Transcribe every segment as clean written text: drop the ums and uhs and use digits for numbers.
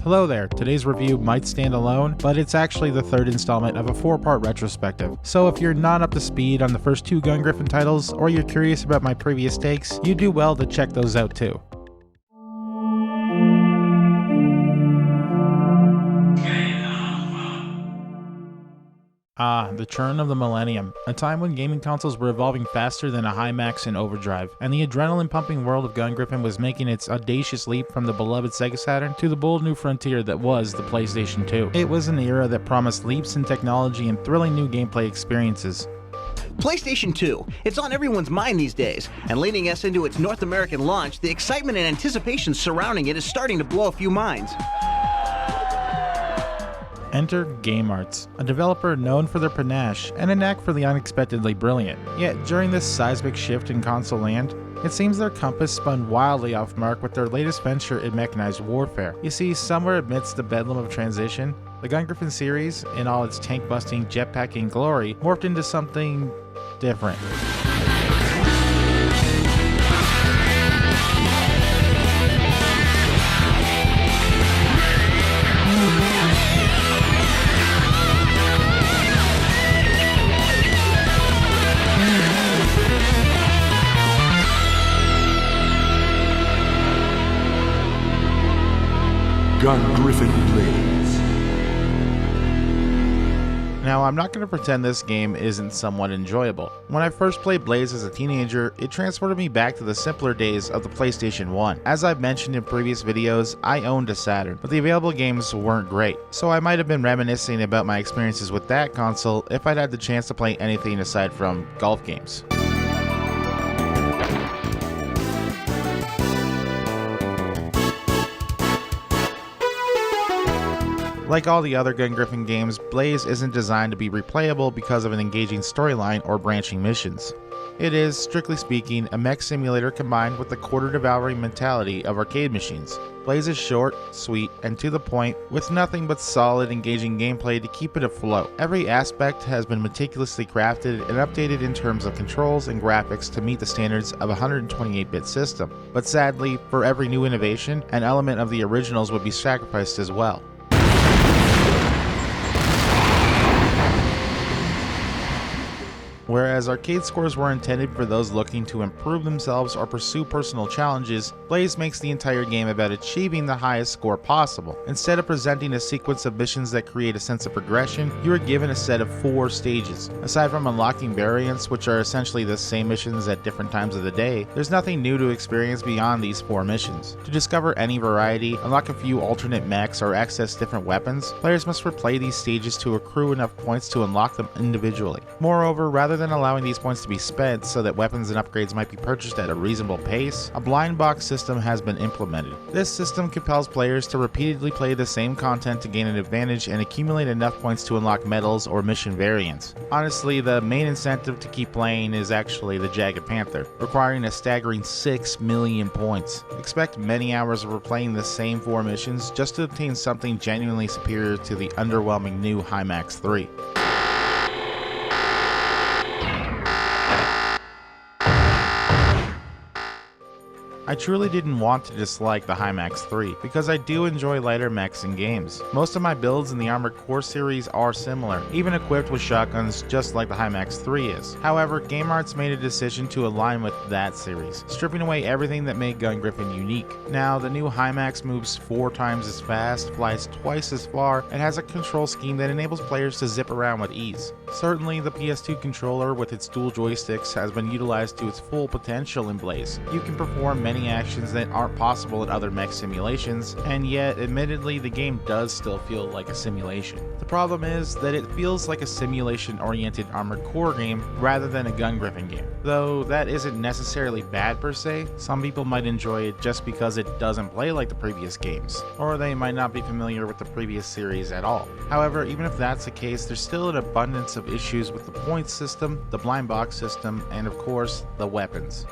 Hello there, today's review might stand alone, but it's actually the third installment of a 4-part retrospective. So if you're not up to speed on the first 2 Gungriffon titles, or you're curious about my previous takes, you do well to check those out too. The churn of the millennium, a time when gaming consoles were evolving faster than a Hymax in overdrive, and the adrenaline-pumping world of Gungriffon was making its audacious leap from the beloved Sega Saturn to the bold new frontier that was the PlayStation 2. It was an era that promised leaps in technology and thrilling new gameplay experiences. PlayStation 2, it's on everyone's mind these days, and leading us into its North American launch, the excitement and anticipation surrounding it is starting to blow a few minds. Enter Game Arts, a developer known for their panache and a knack for the unexpectedly brilliant. Yet during this seismic shift in console land, it seems their compass spun wildly off mark with their latest venture in mechanized warfare. You see, somewhere amidst the bedlam of transition, the Gungriffon series, in all its tank-busting, jetpacking glory, morphed into something different. Gungriffon Blaze. Now, I'm not going to pretend this game isn't somewhat enjoyable. When I first played Blaze as a teenager, it transported me back to the simpler days of the PlayStation 1. As I've mentioned in previous videos, I owned a Saturn, but the available games weren't great, so I might have been reminiscing about my experiences with that console if I'd had the chance to play anything aside from golf games. Like all the other Gungriffon games, Blaze isn't designed to be replayable because of an engaging storyline or branching missions. It is, strictly speaking, a mech simulator combined with the quarter-devouring mentality of arcade machines. Blaze is short, sweet, and to the point, with nothing but solid, engaging gameplay to keep it afloat. Every aspect has been meticulously crafted and updated in terms of controls and graphics to meet the standards of a 128-bit system. But sadly, for every new innovation, an element of the originals would be sacrificed as well. Whereas arcade scores were intended for those looking to improve themselves or pursue personal challenges, Blaze makes the entire game about achieving the highest score possible. Instead of presenting a sequence of missions that create a sense of progression, you are given a set of 4 stages. Aside from unlocking variants, which are essentially the same missions at different times of the day, there's nothing new to experience beyond these 4 missions. To discover any variety, unlock a few alternate mechs, or access different weapons, players must replay these stages to accrue enough points to unlock them individually. Moreover, rather than allowing these points to be spent so that weapons and upgrades might be purchased at a reasonable pace, a blind box system has been implemented. This system compels players to repeatedly play the same content to gain an advantage and accumulate enough points to unlock medals or mission variants. Honestly, the main incentive to keep playing is actually the Jagged Panther, requiring a staggering 6 million points. Expect many hours of replaying the same 4 missions just to obtain something genuinely superior to the underwhelming new Hymax 3. I truly didn't want to dislike the Hymax 3, because I do enjoy lighter mechs in games. Most of my builds in the Armored Core series are similar, even equipped with shotguns just like the Hymax 3 is. However, Game Arts made a decision to align with that series, stripping away everything that made Gungriffon unique. Now, the new Hymax moves 4 times as fast, flies twice as far, and has a control scheme that enables players to zip around with ease. Certainly, the PS2 controller with its dual joysticks has been utilized to its full potential in Blaze. You can perform many actions that aren't possible in other mech simulations, and yet, admittedly, the game does still feel like a simulation. The problem is that it feels like a simulation-oriented Armored Core game rather than a Gungriffon game. Though that isn't necessarily bad per se, some people might enjoy it just because it doesn't play like the previous games, or they might not be familiar with the previous series at all. However, even if that's the case, there's still an abundance of issues with the points system, the blind box system, and of course, the weapons.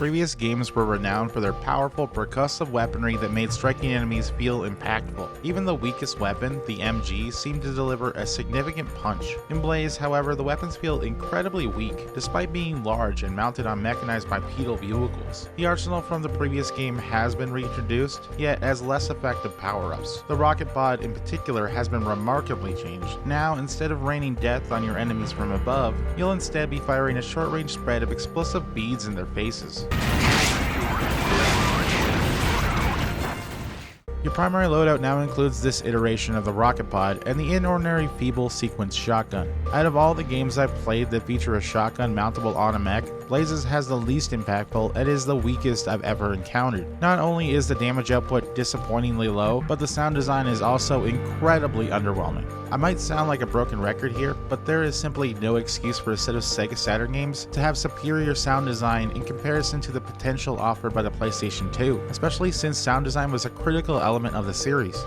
Previous games were renowned for their powerful percussive weaponry that made striking enemies feel impactful. Even the weakest weapon, the MG, seemed to deliver a significant punch. In Blaze, however, the weapons feel incredibly weak, despite being large and mounted on mechanized bipedal vehicles. The arsenal from the previous game has been reintroduced, yet as less effective power-ups. The rocket pod in particular has been remarkably changed. Now, instead of raining death on your enemies from above, you'll instead be firing a short-range spread of explosive beads in their faces. Your primary loadout now includes this iteration of the rocket pod and the inordinary feeble sequence shotgun. Out of all the games I've played that feature a shotgun mountable on a mech, Blaze's has the least impactful and is the weakest I've ever encountered. Not only is the damage output disappointingly low, but the sound design is also incredibly underwhelming. I might sound like a broken record here, but there is simply no excuse for a set of Sega Saturn games to have superior sound design in comparison to the potential offered by the PlayStation 2, especially since sound design was a critical element of the series.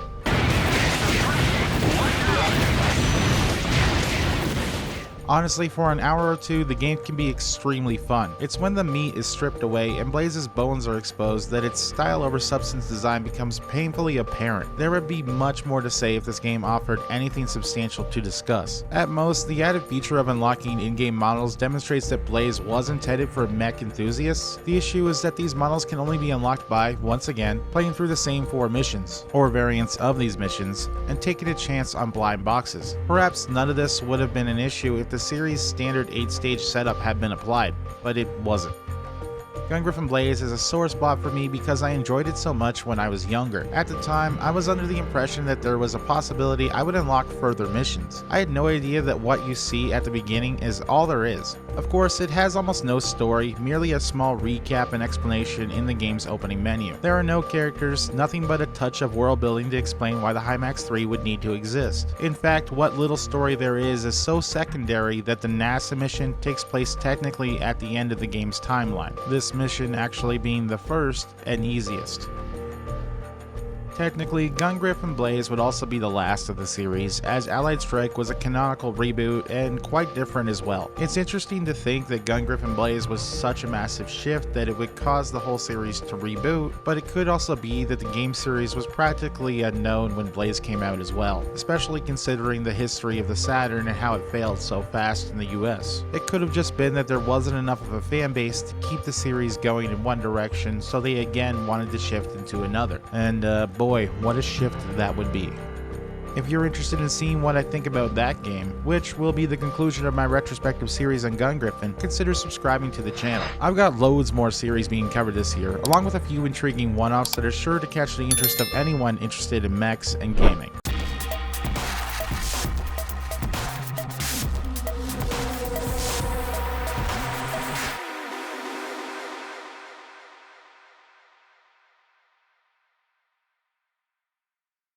Honestly, for an hour or two, the game can be extremely fun. It's when the meat is stripped away and Blaze's bones are exposed that its style over substance design becomes painfully apparent. There would be much more to say if this game offered anything substantial to discuss. At most, the added feature of unlocking in-game models demonstrates that Blaze was intended for mech enthusiasts. The issue is that these models can only be unlocked by, once again, playing through the same 4 missions, or variants of these missions, and taking a chance on blind boxes. Perhaps none of this would have been an issue if the series' standard 8-stage setup had been applied, but it wasn't. Gungriffon Blaze is a sore spot for me because I enjoyed it so much when I was younger. At the time, I was under the impression that there was a possibility I would unlock further missions. I had no idea that what you see at the beginning is all there is. Of course, it has almost no story, merely a small recap and explanation in the game's opening menu. There are no characters, nothing but a touch of world building to explain why the HIMAX 3 would need to exist. In fact, what little story there is so secondary that the NASA mission takes place technically at the end of the game's timeline. This mission actually being the first and easiest. Technically, Gungriffon Blaze would also be the last of the series, as Allied Strike was a canonical reboot and quite different as well. It's interesting to think that Gungriffon Blaze was such a massive shift that it would cause the whole series to reboot, but it could also be that the game series was practically unknown when Blaze came out as well, especially considering the history of the Saturn and how it failed so fast in the US. It could have just been that there wasn't enough of a fan base to keep the series going in one direction, so they again wanted to shift into another. And boy, what a shift that would be. If you're interested in seeing what I think about that game, which will be the conclusion of my retrospective series on Gungriffon, consider subscribing to the channel. I've got loads more series being covered this year, along with a few intriguing one-offs that are sure to catch the interest of anyone interested in mechs and gaming.